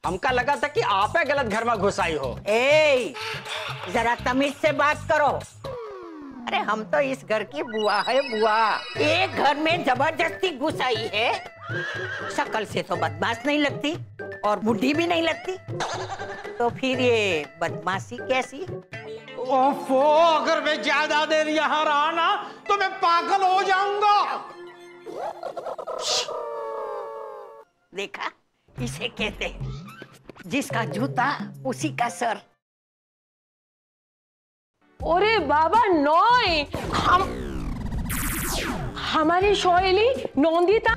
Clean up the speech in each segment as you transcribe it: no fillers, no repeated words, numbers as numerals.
हमका लगा था कि आप गलत घर में घुस आई हो। ए, जरा तमीज से बात करो। अरे हम तो इस घर की बुआ है, बुआ। एक घर में जबरदस्ती घुस आई है। शक्ल से तो बदमाश नहीं लगती और बुढ़ी भी नहीं लगती, तो फिर ये बदमाशी कैसी? ओफो, अगर मैं ज्यादा देर यहाँ रहा ना तो मैं पागल हो जाऊंगा। देखा, इसे कहते हैं जिसका जूता उसी का सर। अरे बाबा नॉय, हमारी शोएली नोंदिता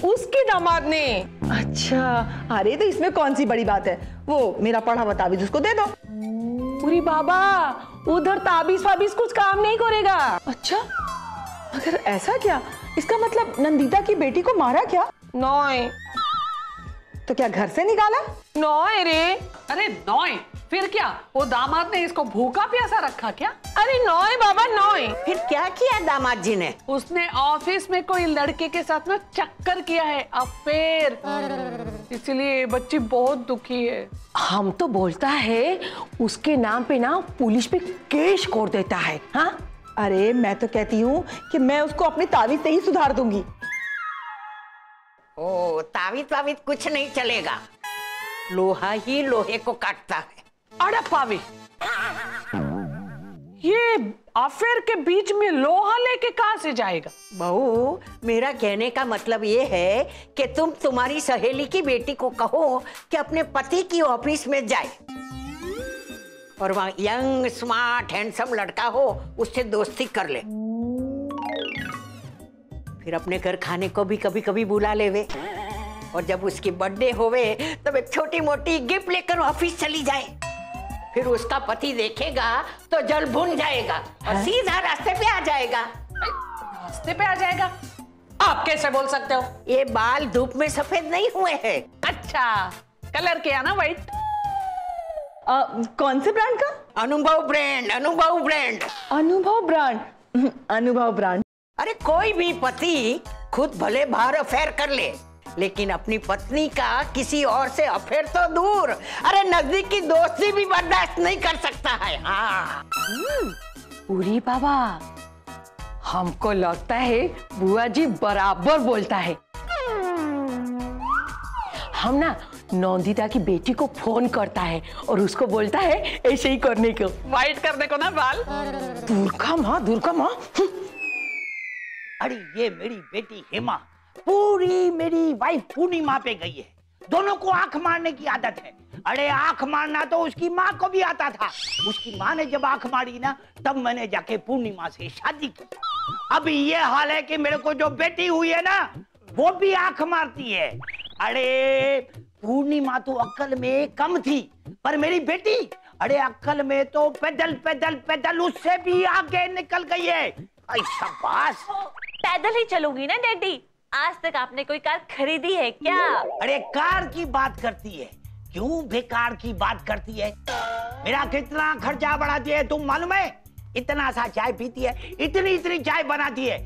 उसके दामाद ने। अच्छा, अरे तो इसमें कौन सी बड़ी बात है, वो मेरा पढ़ा हुआ ताबीज उसको दे दो। पूरी बाबा, उधर ताबीज वाबीज कुछ काम नहीं करेगा। अच्छा, अगर ऐसा क्या, इसका मतलब नंदिता की बेटी को मारा क्या? नॉय। तो क्या घर से निकाला? नॉय रे। अरे नॉय, फिर क्या, वो दामाद ने इसको भूखा प्यासा रखा क्या? अरे नॉय बाबा नॉय। फिर क्या किया दामाद जी ने? उसने ऑफिस में कोई लड़के के साथ में चक्कर किया है, अफेयर, इसलिए बच्ची बहुत दुखी है। हम तो बोलता है उसके नाम पे ना पुलिस पे केस कर देता है। हाँ, अरे मैं तो कहती हूँ कि मैं उसको अपनी ताबीज से ही सुधार दूंगी। ओ, ताबीज वाबीज कुछ नहीं चलेगा, लोहा ही लोहे को काटता है। अरे पावी, ये अफेयर के बीच में लोहा लेके कहां से जाएगा? बहू, मेरा कहने का मतलब ये है कि तुम तुम्हारी सहेली की बेटी को कहो कि अपने पति की ऑफिस में जाए और वहां यंग स्मार्ट हैंडसम लड़का हो, उससे दोस्ती कर ले। फिर अपने घर खाने को भी कभी कभी बुला लेवे, और जब उसकी बर्थडे होवे तब एक छोटी मोटी गिफ्ट लेकर ऑफिस चली जाए। फिर उसका पति देखेगा तो जल भुन जाएगा और सीधा रास्ते पे आ जाएगा। रास्ते पे आ जाएगा? आप कैसे बोल सकते हो? ये बाल धूप में सफेद नहीं हुए हैं। अच्छा, कलर किया ना व्हाइट? कौन से ब्रांड का? अनुभव ब्रांड, अनुभव ब्रांड। अनुभव ब्रांड, अनुभव ब्रांड। अरे कोई भी पति खुद भले बाहर अफेयर कर ले, लेकिन अपनी पत्नी का किसी और से अफेयर तो दूर, अरे नजदीक की दोस्ती भी बर्दाश्त नहीं कर सकता है। हाँ। पूरी बाबा, हमको लगता है बुआ जी बराबर बोलता है। हम ना नंदिता की बेटी को फोन करता है और उसको बोलता है ऐसे ही करने को, व्हाइट करने को ना बाल। दूर का माँ, दूर का माँ। अरे ये मेरी बेटी हेमा पूरी मेरी वाइफ पूर्णिमा पे गई है। दोनों को आंख मारने की आदत है। अरे आंख मारना तो उसकी माँ को भी आता था। उसकी माँ ने जब आंख मारी ना, तब मैंने जाके पूर्णिमा से शादी की। अभी ये हाल है कि मेरे को जो बेटी हुई है ना, वो भी आंख मारती है। अरे पूर्णिमा तो अक्ल में कम थी, पर मेरी बेटी अरे अक्ल में तो पैदल पैदल पैदल उससे भी आगे निकल गई है। शाबाश। पैदल ही चलोगी ना डैडी? आज तक आपने कोई कार खरीदी है क्या? अरे कार की बात करती है, क्यों बेकार की बात करती है? मेरा कितना खर्चा बढ़ाती है तुम मालूम है? इतना सा चाय पीती है, इतनी इतनी चाय बनाती है।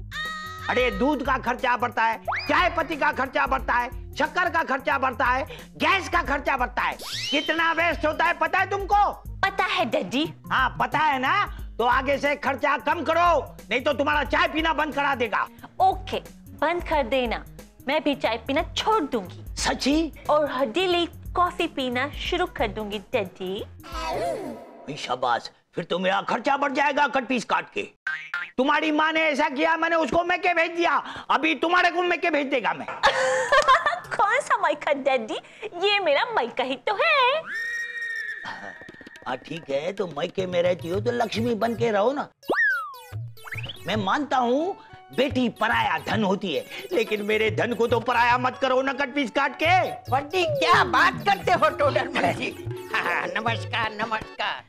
अरे दूध का खर्चा बढ़ता है, चाय पत्ती का खर्चा बढ़ता है, शक्कर का खर्चा बढ़ता है, गैस का खर्चा बढ़ता है। कितना वेस्ट होता है पता है तुमको? पता है डैडी। हाँ पता है ना, तो आगे से खर्चा कम करो, नहीं तो तुम्हारा चाय पीना बंद करा देगा। ओके, बंद कर देना, मैं भी चाय पीना छोड़ दूंगी। सच्ची? और हर डेली कॉफी पीना शुरू कर दूंगी डैडी। शाबाश, फिर तो मेरा खर्चा बढ़ जाएगा कट पीस काट के। तुम्हारी माँ ने ऐसा किया, मैंने उसको मैके भेज दिया, अभी तुम्हारे को मैके भेज देगा मैं। कौन सा माइका डैडी? ये मेरा माइका ही तो है। ठीक है, तो मैके में रहती हो तो लक्ष्मी बन के रहो ना। मैं मानता हूँ बेटी पराया धन होती है, लेकिन मेरे धन को तो पराया मत करो ना कट पीस काट के। बड्डी क्या बात करते हो टोडर जी? हाँ, नमस्कार नमस्कार।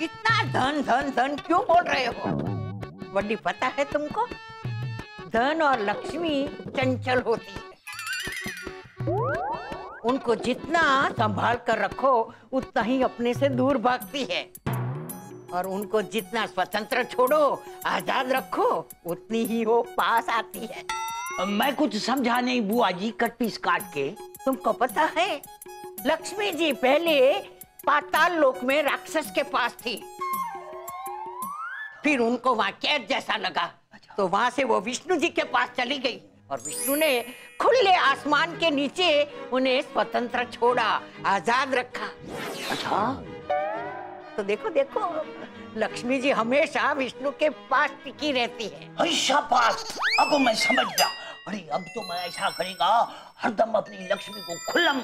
इतना धन धन धन क्यों बोल रहे हो? बड्डी पता है तुमको, धन और लक्ष्मी चंचल होती है। उनको जितना संभाल कर रखो उतना ही अपने से दूर भागती है, और उनको जितना स्वतंत्र छोड़ो, आजाद रखो, उतनी ही वो पास आती है। मैं कुछ समझा नहीं बुआ जी, कट पीस काट के। तुमको पता है लक्ष्मी जी पहले पाताल लोक में राक्षस के पास थी, फिर उनको वहां कैद जैसा लगा, तो वहां से वो विष्णु जी के पास चली गई और विष्णु ने खुले आसमान के नीचे उन्हें स्वतंत्र छोड़ा, आजाद रखा। अच्छा, तो देखो देखो लक्ष्मी जी हमेशा विष्णु के पास टिकी रहती है। शाबाश, अब मैं समझ गया। अरे अब तो मैं ऐसा करेगा, हरदम अपनी लक्ष्मी को खुल्लम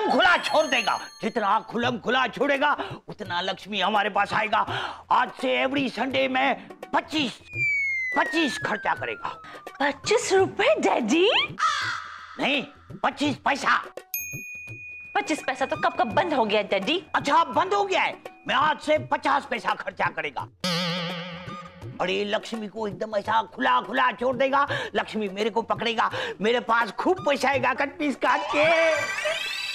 खुला छोड़ देगा। जितना खुल्लम खुला छोड़ेगा उतना लक्ष्मी हमारे पास आएगा। आज से एवरी संडे में 25 खर्चा करेगा। 25 रुपए डैडी? नहीं, 25 पैसा। 25 पैसा तो कब कब बंद हो गया डैडी। अच्छा, बंद हो गया है। मैं आज से 50 पैसा खर्चा करेगा। अरे लक्ष्मी को एकदम ऐसा खुला छोड़ देगा, लक्ष्मी मेरे को पकड़ेगा, मेरे पास खूब पैसा आएगा कट पीस काट के।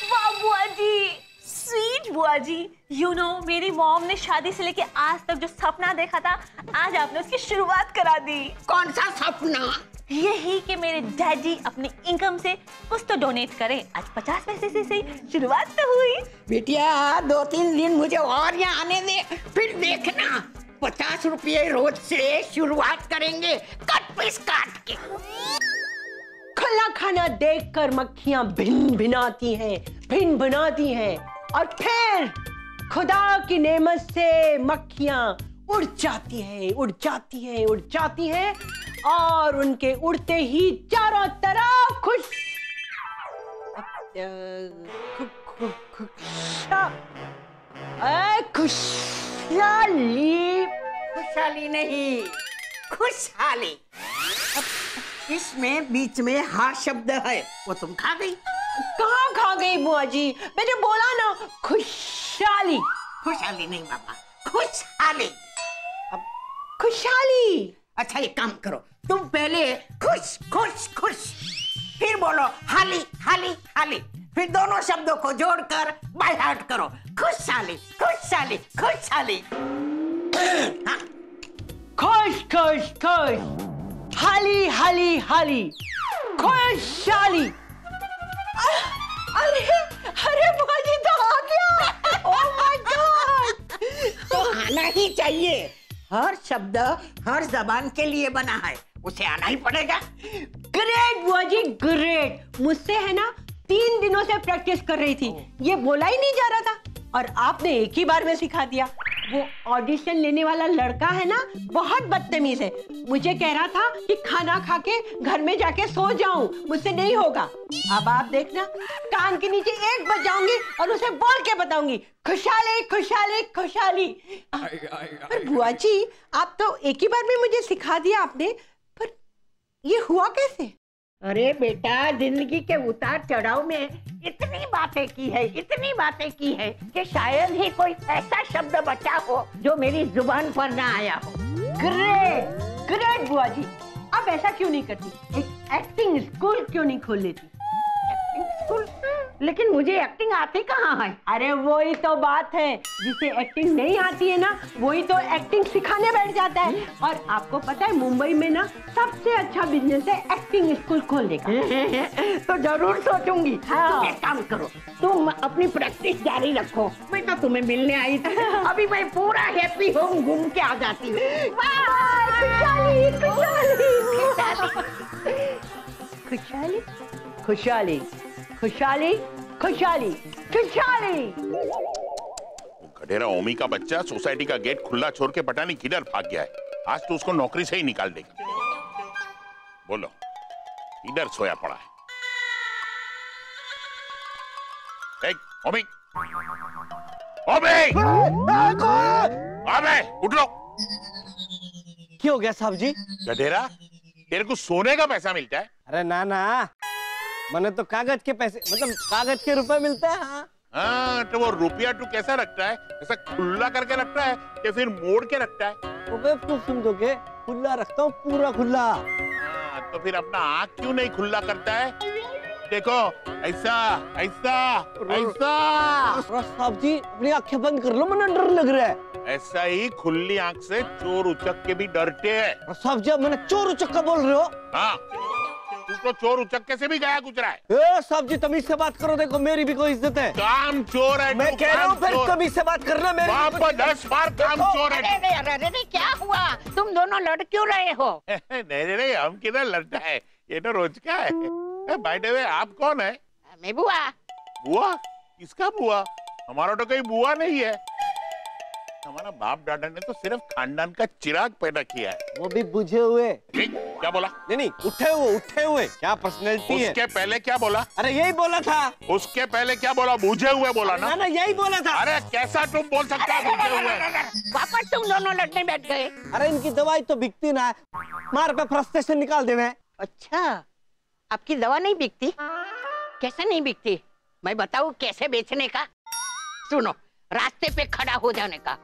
वाह बुआ जी, स्वीट बुआ जी। यू नो, मेरी मॉम ने शादी से लेके आज तक जो सपना देखा था, आज आपने उसकी शुरुआत करा दी। कौन सा सपना? यही कि मेरे डैडी अपनी इनकम से कुछ तो डोनेट करें। आज 50 पैसे से सही शुरुआत तो हुई। बिटिया 2-3 दिन मुझे और यहाँ आने दे, फिर देखना 50 रुपये रोज से शुरुआत करेंगे कट पीस काट के। खुला खाना देखकर मक्खियां भिन भिनाती हैं और फिर खुदा की नेमत से मक्खियां उड़ जाती हैं और उनके उड़ते ही चारों तरफ खुशहाली नहीं, खुशहाली। इसमें बीच में हा शब्द है, वो तुम खा गई। कहाँ खा गई बुआ जी? मैंने बोला ना खुशहाली। खुशहाली नहीं बाबा, खुशहाली। अब खुशहाली। अच्छा एक काम करो, तुम पहले खुश खुश खुश, फिर बोलो हाली हाली हाली, फिर दोनों शब्दों को जोड़कर बाय हार्ट करो, खुशहाली खुशहाली खुशहाली। हाँ। खुश खुश खुश, हाली हाली हाली, खुशहाली। अरे बुआ जी तो आ गया। ओह माय गॉड, तो आना ही चाहिए। हर शब्द हर जबान के लिए बना है, उसे आना ही पड़ेगा। ग्रेट बुआ जी, ग्रेट। मुझसे है ना 3 दिनों से प्रैक्टिस कर रही थी, ये बोला ही नहीं जा रहा था और आपने एक ही बार में सिखा दिया। वो ऑडिशन लेने वाला लड़का है ना, बहुत बदतमीज है। मुझे कह रहा था कि खाना खा के घर में जाके सो जाऊं, मुझसे नहीं होगा। अब आप देखना, कान के नीचे 1 बजाऊंगी और उसे बोल के बताऊंगी खुशहाली खुशहाली खुशहाली। पर बुआ जी, आप तो एक ही बार में मुझे सिखा दिया आपने, पर ये हुआ कैसे? अरे बेटा, जिंदगी के उतार चढ़ाव में इतनी बातें की है कि शायद ही कोई ऐसा शब्द बचा हो जो मेरी जुबान पर ना आया हो। ग्रेट ग्रेट बुआ जी, अब ऐसा क्यों नहीं करती, एक एक्टिंग स्कूल क्यों नहीं खोल लेती? Acting school? लेकिन मुझे एक्टिंग आती कहाँ है? अरे वही तो बात है, जिसे एक्टिंग नहीं आती है ना, वही तो एक्टिंग सिखाने बैठ जाता है। और आपको पता है, मुंबई में ना सबसे अच्छा बिजनेस है एक्टिंग स्कूल खोलने का। तो जरूर सोचूंगी। हाँ। एक काम करो, तुम अपनी प्रैक्टिस जारी रखो। मैं तो तुम्हें मिलने आई थी, अभी मैं पूरा हैप्पी होम घूम के आ जाती हूँ। खुशहाली खुशहाली खुशहाली खुशहाली खुशहाली खुशहाली। गधेरा ओमी का बच्चा सोसाइटी का गेट खुला छोड़ के पता नहीं किधर भाग गया है। आज तो उसको नौकरी से ही निकाल देगा। बोलो, इधर सोया पड़ा है। ओमी, ओमी, अबे उठ लो। क्या हो गया साहब जी? गधेरा, तेरे को सोने का पैसा मिलता है? अरे ना ना, मैंने तो कागज के पैसे, मतलब कागज के रुपए मिलते हैं। हाँ, तो वो रुपया तू कैसा रखता है? ऐसा खुला करके रखता है या फिर मोड़ के रखता है? तो बेवकूफ समझोगे, खुला रखता हूँ, पूरा खुला। हाँ, तो फिर अपना आँख क्यों नहीं खुला करता है? देखो, ऐसा ऐसा ऐसा। साहब जी, अपनी आंखें बंद कर लो, मुझे डर लग रहा है। ऐसा ही खुली आंख से चोर उचक के भी डरते हैं। साहब जी, आप मैंने चोर उचक्का बोल रहे हो? हाँ, तो चोर उचक्के से भी गया गुजरा है। ए साहब जी तमीज से बात करो, देखो मेरी भी कोई इज्जत है। काम चोर है मैं कह रहा हूँ फिर तमीज से बात करना। मेरे वहाँ पर 10 बार काम चोर है। अरे क्या हुआ, तुम दोनों लड़ क्यों रहे हो? नहीं हम किधर लड़ता है, ये तो रोज का है। बाय द वे आप कौन है? मैं बुआ। बुआ? किसका बुआ? हमारा तो कोई बुआ नहीं है। हमारा बाप दादा ने तो सिर्फ खानदान का चिराग पैदा किया है, वो भी बुझे हुए। क्या बोला? नहीं उठे हुए क्या पर्सनैलिटी है? उसके पहले क्या बोला? अरे यही बोला था। उसके पहले क्या बोला? बुझे हुए बोला ना? ना यही बोला था। अरे कैसा तुम बोल सकते हो बुझे हुए? वापस तुम दोनों लड़ने बैठ गए। अरे इनकी दवाई तो बिकती ना है, मार पे फ्रस्ट्रेशन निकाल दे। अच्छा, आपकी दवा नहीं बिकती? कैसे नहीं बिकती? मैं बताऊं कैसे बेचने का? सुनो, रास्ते पे खड़ा हो जाने का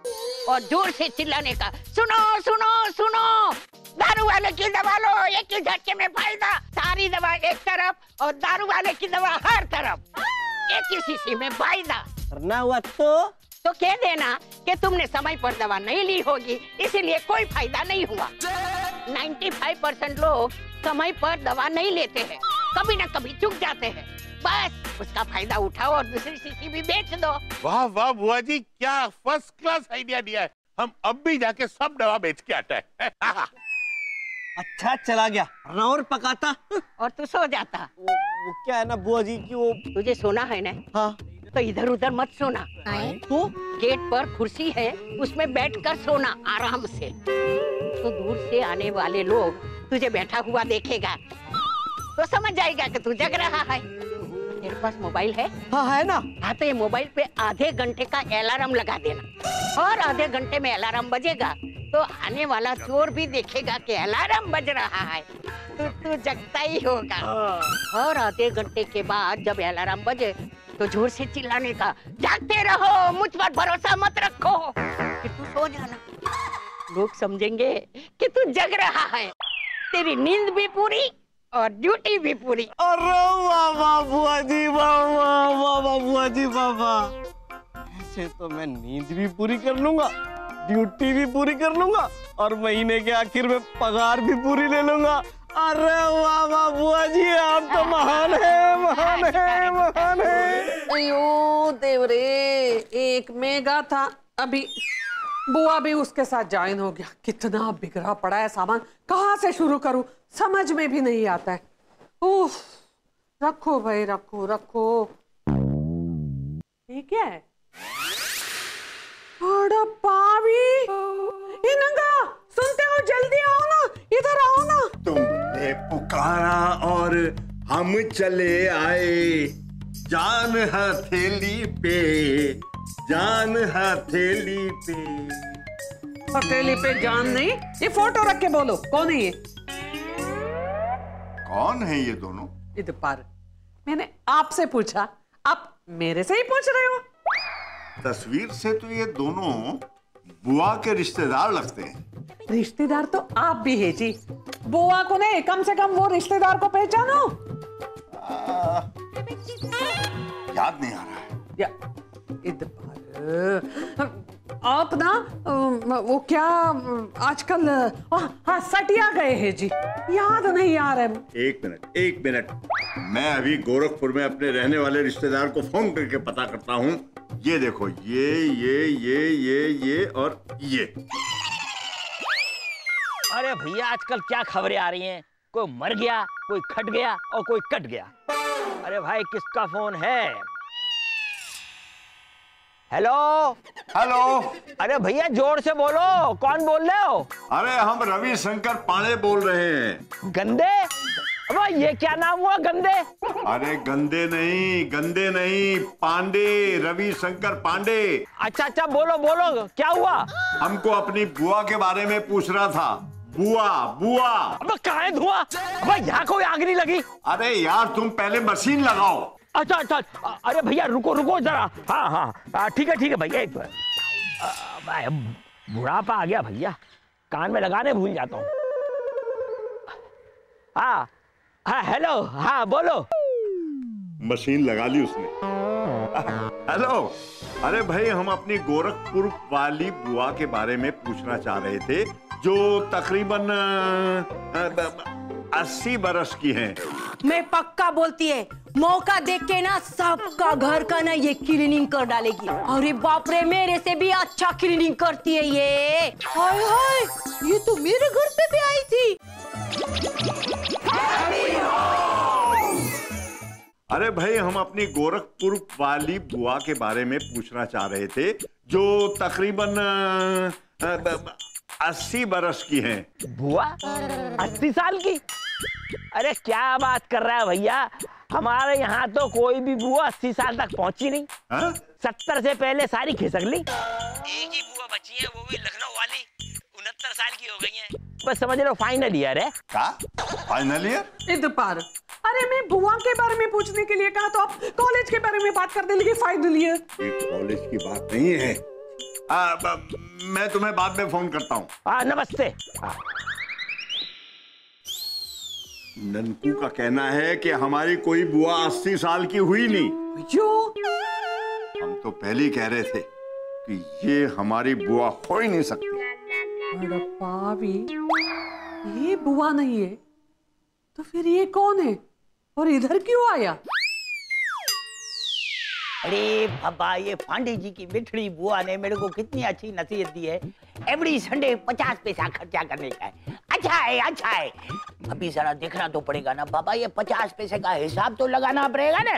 और जोर से चिल्लाने का, सुनो सुनो सुनो, दारू वाले की दवा लो, एक ही झटके में फायदा। सारी दवा एक तरफ और दारू वाले की दवा हर तरफ, एक ही शीशी में फायदा। करना हुआ तो कह देना कि तुमने समय पर दवा नहीं ली होगी, इसीलिए कोई फायदा नहीं हुआ। 95% लोग समय पर दवा नहीं लेते हैं, कभी ना कभी चूक जाते हैं। बस उसका फायदा उठाओ और दूसरी शीशी भी बेच दो। वाह वाह बुआ जी, क्या फर्स्ट क्लास आइडिया दिया है। हम अब भी जाके सब दवा बेच के आते हैं। अच्छा चला गया और पकाता और तू सो जाता। वो क्या है ना बुआ जी की, वो तुझे सोना है ना? हाँ। तो इधर उधर मत सोना। तो गेट पर कुर्सी है, उसमें बैठकर सोना आराम से। तो दूर से आने वाले लोग तुझे बैठा हुआ देखेगा तो समझ जाएगा कि तू जग रहा है। तेरे पास मोबाइल है? हाँ है ना। हाँ तो ये मोबाइल पे आधे घंटे का अलार्म लगा देना, और आधे घंटे में अलार्म बजेगा तो आने वाला चोर भी देखेगा कि अलार्म बज रहा है, तो तू जगता ही होगा। और आधे घंटे के बाद जब अलार्म बजे तो जोर से चिल्लाने का, जागते रहो, मुझ पर भरोसा मत रखो, कि तू सो जाना। लोग समझेंगे कि तू जग रहा है, तेरी नींद भी पूरी और ड्यूटी भी पूरी। अरे वाह वाह बुआ जी, वाह वाह वाह वाह बुआ जी, वाह वाह। ऐसे तो मैं नींद भी पूरी कर लूंगा, ड्यूटी भी पूरी कर लूंगा और महीने के आखिर में पगार भी पूरी ले लूंगा। अरे वाह वाह बुआ जी, आप तो महान है, महान है, महान है। अयो देवरे, एक मेगा था, अभी बुआ भी उसके साथ ज्वाइन हो गया। कितना बिगड़ा पड़ा है सामान, कहाँ से शुरू करूं समझ में भी नहीं आता है। उफ, रखो भाई रखो रखो। ये क्या है? अरे पावी, ये नंगा, सुनते हो? जल्दी आओ ना, इधर आओ ना। तुमने पुकारा और हम चले आए, जान हथेली पे, जान हथेली पे। हथेली पे जान नहीं, ये फोटो रख के बोलो, कौन है ये? कौन है ये दोनों? इधर पर मैंने आपसे पूछा, आप मेरे से ही पूछ रहे हो? तस्वीर से तो ये दोनों बुआ के रिश्तेदार लगते हैं। रिश्तेदार तो आप भी है जी, बुआ को नहीं, कम से कम वो रिश्तेदार को पहचानो। याद नहीं आ रहा है। या इधर आप ना वो क्या आजकल हाँ सटिया गए हैं जी, याद नहीं आ रहा। एक मिनट, मैं अभी गोरखपुर में अपने रहने वाले रिश्तेदार को फोन करके पता करता हूँ। ये देखो, ये और ये। अरे भैया आजकल क्या खबरें आ रही हैं, कोई मर गया, कोई खट गया और कोई कट गया। अरे भाई किसका फोन है? Hello hello. अरे भैया जोर से बोलो, कौन बोल रहे हो? अरे हम रविशंकर पांडे बोल रहे हैं। गंदे? अब ये क्या नाम हुआ गंदे? अरे गंदे नहीं, पांडे, रविशंकर पांडे। अच्छा बोलो बोलो, क्या हुआ? हमको अपनी बुआ के बारे में पूछ रहा था। बुआ। अब कहाँ है धुआं? अब यहाँ कोई आग नहीं लगी? अरे यार तुम पहले मशीन लगाओ। अच्छा, अरे भैया रुको जरा। हाँ ठीक है भैया, एक बार बुढ़ापा आ गया भैया, कान में लगाने भूल जाता हूँ। हाँ हेलो, हाँ बोलो। मशीन लगा ली उसने। हेलो। अरे भाई हम अपनी गोरखपुर वाली बुआ के बारे में पूछना चाह रहे थे, जो तकरीबन 80 बरस की हैं। मैं पक्का बोलती है, मौका देख के ना सबका घर का ना ये क्लीनिंग कर डालेगी। अरे बाप रे, मेरे से भी अच्छा क्लीनिंग करती है ये। हाय हाय, ये तो मेरे घर पे भी आई थी। अरे भाई, हम अपनी गोरखपुर वाली बुआ के बारे में पूछना चाह रहे थे, जो तकरीबन 80 बरस की हैं। बुआ 80 साल की? अरे क्या बात कर रहा है भैया, हमारे यहाँ तो कोई भी बुआ 80 साल तक पहुंची नहीं। 70 से पहले सारी खिसक ली। एक ही बुआ बची है, वो भी लखनऊ वाली, 69 साल की हो गई है। बस समझ लो फाइनल ईयर है। क्या फाइनल ईयर? इधर पार। अरे मैं बुआ के बारे में पूछने के लिए कहा तो आप कॉलेज के बारे में बात कर दे, लेकिन फाइनल ईयर। ये कॉलेज की बात नहीं है। मैं तुम्हें बाद में फोन करता हूँ। नमस्ते। ननकू का कहना है कि हमारी कोई बुआ 80 साल की हुई नहीं। जो हम तो पहले ही कह रहे थे कि ये हमारी बुआ हो ही नहीं सकती। अरे पावी, ये बुआ नहीं है तो फिर ये कौन है और इधर क्यों आया? अरे बाबा, ये पांडे जी की मिठड़ी बुआ ने मेरे को कितनी अच्छी नसीहत दी है। एवरी संडे 50 पैसा खर्चा करने का है। अच्छा है, अच्छा है। अभी जरा देखना तो पड़ेगा ना बाबा, ये 50 पैसे का हिसाब तो लगाना पड़ेगा ना।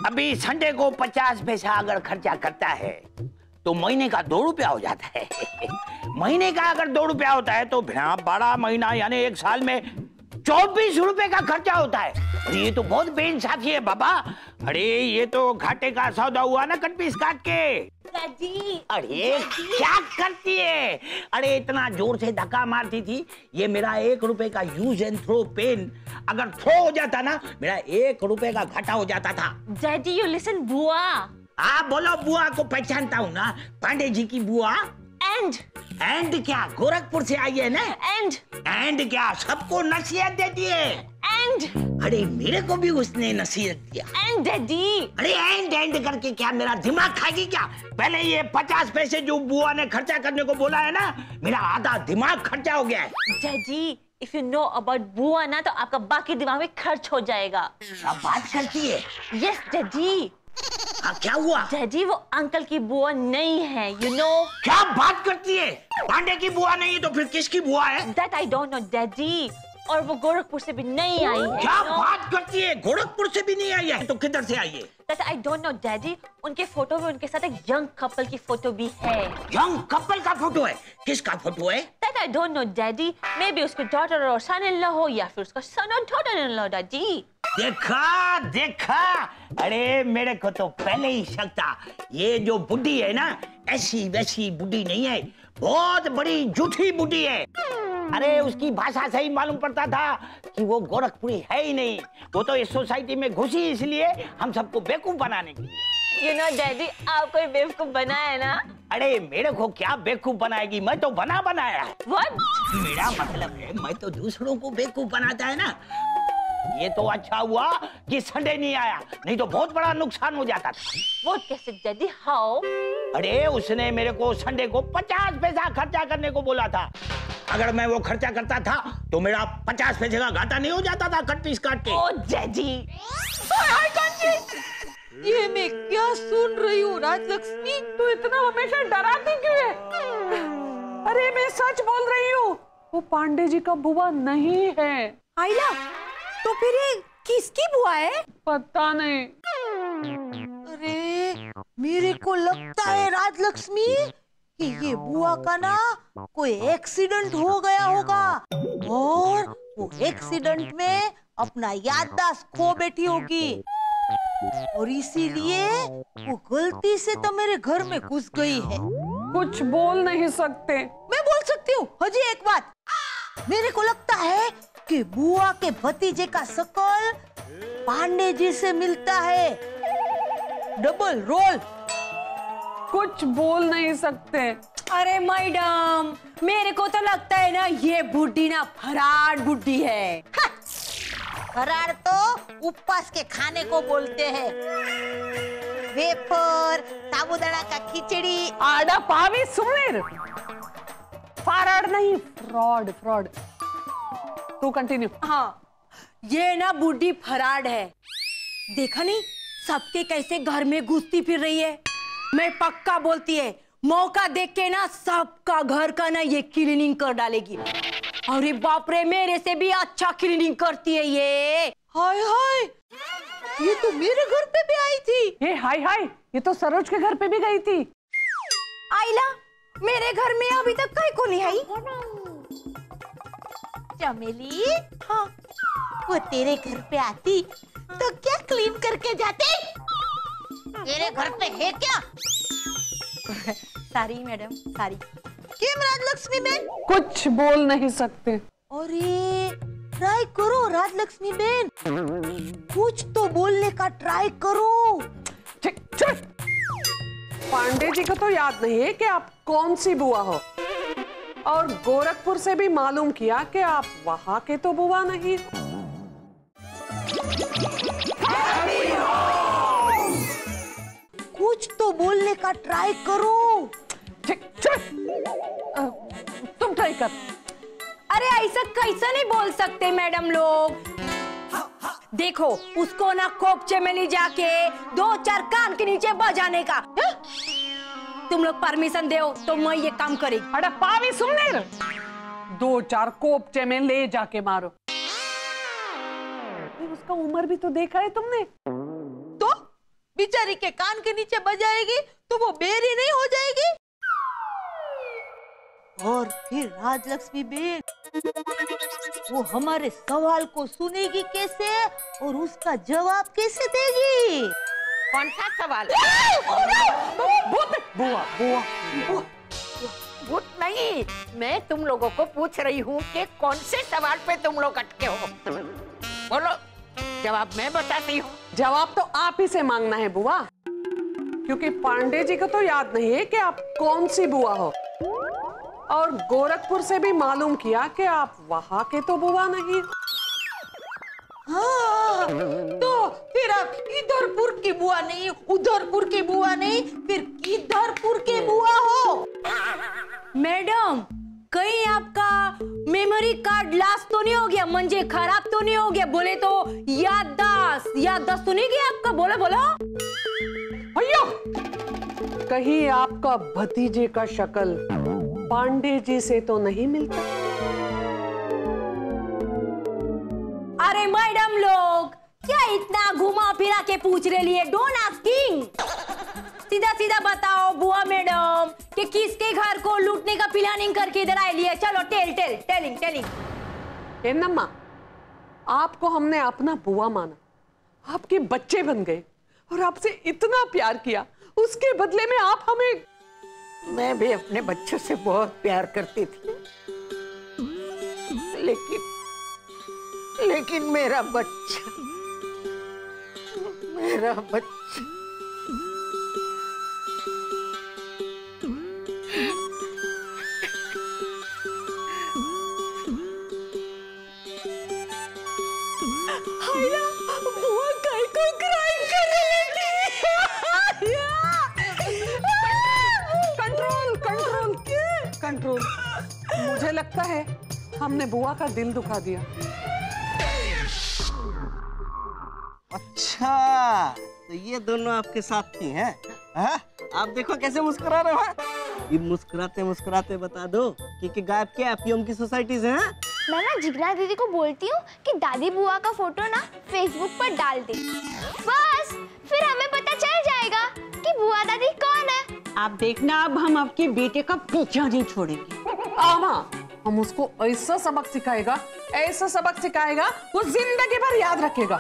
अभी संडे को 50 पैसा अगर खर्चा करता है तो महीने का 2 रुपया हो जाता है। महीने का अगर 2 रुपया होता है तो 12 महीना यानी 1 साल में 24 रुपए का खर्चा होता है। अरे ये तो बहुत बेइंसाफी है बाबा। अरे ये तो घाटे का सौदा हुआ ना कट पीस काट के। दादी, अरे क्या करती है? अरे इतना जोर से धक्का मारती थी, ये मेरा 1 रुपए का यूज एंड थ्रो पेन अगर थ्रो हो जाता ना, मेरा 1 रुपए का घाटा हो जाता था। डैडी यू लिसन, बुआ। हाँ बोलो, बुआ को पहचानता हूँ ना, पांडे जी की बुआ। एंड क्या गोरखपुर से आई है ना? एंड क्या सबको नसीहत देती है? अरे मेरे को भी उसने नसीहत दिया। डैडी, अरे एंड करके क्या मेरा दिमाग खाएगी क्या? पहले ये 50 पैसे जो बुआ ने खर्चा करने को बोला है ना, मेरा आधा दिमाग खर्चा हो गया है। Daddy, if you know about बुआ ना तो आपका बाकी दिमाग में खर्च हो जाएगा। क्या बात करती है? Yes daddy. क्या हुआ? डैडी वो अंकल की बुआ नहीं है, यू नो। क्या बात करती है? पांडे की बुआ नहीं है तो फिर किसकी बुआ है? That I don't know daddy. और वो गोरखपुर से भी नहीं आई है। क्या बात करती है? गोरखपुर से भी नहीं आई है तो किधर से आई है? That I don't know daddy. उनके फोटो में उनके साथ एक यंग कपल की फोटो भी है। यंग कपल का फोटो है? किसका फोटो है? That I don't know daddy. May be उसके डॉटर और सन इन लॉ हो या फिर उसका सन और डॉटर इन लॉ। डैडी देखा देखा, अरे मेरे को तो पहले ही शक था। ये जो बुड्ढी है ना, ऐसी वैसी बुड्ढी नहीं है, बहुत बड़ी झूठी बुड्ढी है। अरे उसकी भाषा से ही मालूम पड़ता था कि वो गोरखपुरी है ही नहीं। वो तो इस सोसाइटी में घुसी इसलिए हम सबको बेवकूफ बनाने के लिए। यू नो डैडी, आप कोई बेवकूफ बनाया है ना? अरे मेरे को क्या बेवकूफ बनाएगी, मैं तो बनाया। What? मेरा मतलब है मैं तो दूसरों को बेवकूफ बनाता है ना। ये तो अच्छा हुआ कि संडे नहीं आया, नहीं तो बहुत बड़ा नुकसान हो जाता था। वो कैसे डैडी? हाउ? अरे उसने मेरे को संडे को 50 पैसा खर्चा करने को बोला था। अगर मैं वो खर्चा करता था तो मेरा 50 पैसे का घाटा नहीं हो जाता था कट पीस काट के। ओ डैडी, ये मैं क्या सुन रही हूँ? राजलक्ष्मी, तू इतना हमेशा डराती क्यों है? अरे मैं सच बोल रही हूँ, वो पांडे जी का बुआ नहीं है। आइला, तो फिर ये किसकी बुआ है? पता नहीं। अरे मेरे को लगता है राजलक्ष्मी कि ये बुआ का ना कोई एक्सीडेंट हो गया होगा और वो एक्सीडेंट में अपना याददाश्त खो बैठी होगी और इसीलिए वो गलती से तो मेरे घर में घुस गई है। कुछ बोल नहीं सकते। मैं बोल सकती हूँ। हजी एक बात, मेरे को लगता है कि बुआ के भतीजे का शकल पांडे जी से मिलता है। Double role. कुछ बोल नहीं सकते। अरे मैडम, मेरे को तो लगता है ना ये बुड्ढी ना फरार बुड्ढी है। फरार तो उपवास के खाने को बोलते हैं। वेफर, साबूदाना का खिचड़ी। आड़ा पावी सुमिर। फरार नहीं, फ्रॉड। तू कंटिन्यू। हाँ, ये ना बूढ़ी फराड है। देखा नहीं सबके कैसे घर में घुसती फिर रही है। मैं पक्का बोलती है मौका देख के ना सबका घर का ना ये क्लीनिंग कर डालेगी। अरे बाप रे, मेरे से भी अच्छा क्लीनिंग करती है ये। हाय हाय, ये तो मेरे घर पे भी आई थी। ये हाय हाय, ये तो सरोज के घर पे भी गई थी। आइला, मेरे घर में अभी तक कहीं को नहीं आई। चमेली, हाँ, वो तेरे घर पे आती तो क्या क्लीन करके जाती? तेरे घर पे है क्या? सारी मैडम सारी। क्यों राजलक्ष्मी बेन? कुछ बोल नहीं सकते। अरे ट्राई करो राजलक्ष्मी बेन, कुछ तो बोलने का ट्राई करो। पांडे जी को तो याद नहीं है कि आप कौन सी बुआ हो, और गोरखपुर से भी मालूम किया कि आप वहां के तो बुआ नहीं हो। कुछ तो बोलने का ट्राई करो। तुम ट्राई कर। अरे ऐसा कैसा नहीं बोल सकते मैडम लोग। देखो उसको ना कोपचे में ले जाके 2-4 कान के नीचे बजाने का। तुम लोग परमिशन दो तो मैं ये काम करेगी। अरे पावी सुनने, 2-4 कोपचे में ले जाके मारो। उसका उम्र भी तो देखा है तुमने। तो बेचारी के कान के नीचे बजाएगी तो वो बेरी नहीं हो जाएगी? और फिर राजलक्ष्मी बेन वो हमारे सवाल को सुनेगी कैसे और उसका जवाब कैसे देगी? कौन सा सवाल? बुआ बुआ भूत नहीं, मैं तुम लोगों को पूछ रही हूँ कि कौन से सवाल पे तुम लोग अटके हो। बोलो, जवाब मैं बताती हूँ। जवाब तो आप ही से मांगना है बुआ, क्योंकि पांडे जी को तो याद नहीं है कि आप कौन सी बुआ हो, और गोरखपुर से भी मालूम किया कि आप वहां के तो बुआ नहीं। हाँ, तो फिर आप इधरपुर की बुआ नहीं, उधरपुर की बुआ नहीं, फिर किधरपुर की बुआ हो? मैडम कहीं आपका मेमोरी कार्ड लॉस तो नहीं हो गया, म्हणजे खराब तो नहीं हो गया? बोले तो याददाश्त तो नहीं गया आपका? बोलो बोलो। भैया कहीं आपका भतीजे का शक्ल पांडे जी से तो नहीं मिलता? अरे मैडम लोग क्या इतना घुमा फिरा के पूछ रहे लिए? डोंट आस्किंग, सीधा सीधा बताओ बुआ मैडम कि किसके घर को लूटने का प्लानिंग करके इधर आए लिए? चलो टेलिंग। ए नम्मा, आपको हमने अपना बुआ माना, आपके बच्चे बन गए और आपसे इतना प्यार किया, उसके बदले में आप हमें। मैं भी अपने बच्चों से बहुत प्यार करती थी, लेकिन मेरा बच्चा बुआ कहीं को क्राइम करने लगी। कंट्रोल। मुझे लगता है हमने बुआ का दिल दुखा दिया। अच्छा, तो ये दोनों आपके साथ थी हैं? आप देखो कैसे मुस्कुरा रहे हो। ये मुस्कुराते मुस्कुराते बता दो कि गायब क्या आप की सोसाइटी से हैं? मैं ना जिगना दीदी को बोलती हूँ कि दादी बुआ का फोटो ना फेसबुक पर डाल दे, बस फिर हमें पता चल जाएगा कि बुआ दादी कौन है। आप देखना, अब हम आपके बेटे का पीछा नहीं छोड़ेंगे। आमा, हम उसको ऐसा सबक सिखाएगा वो जिंदगी भर याद रखेगा।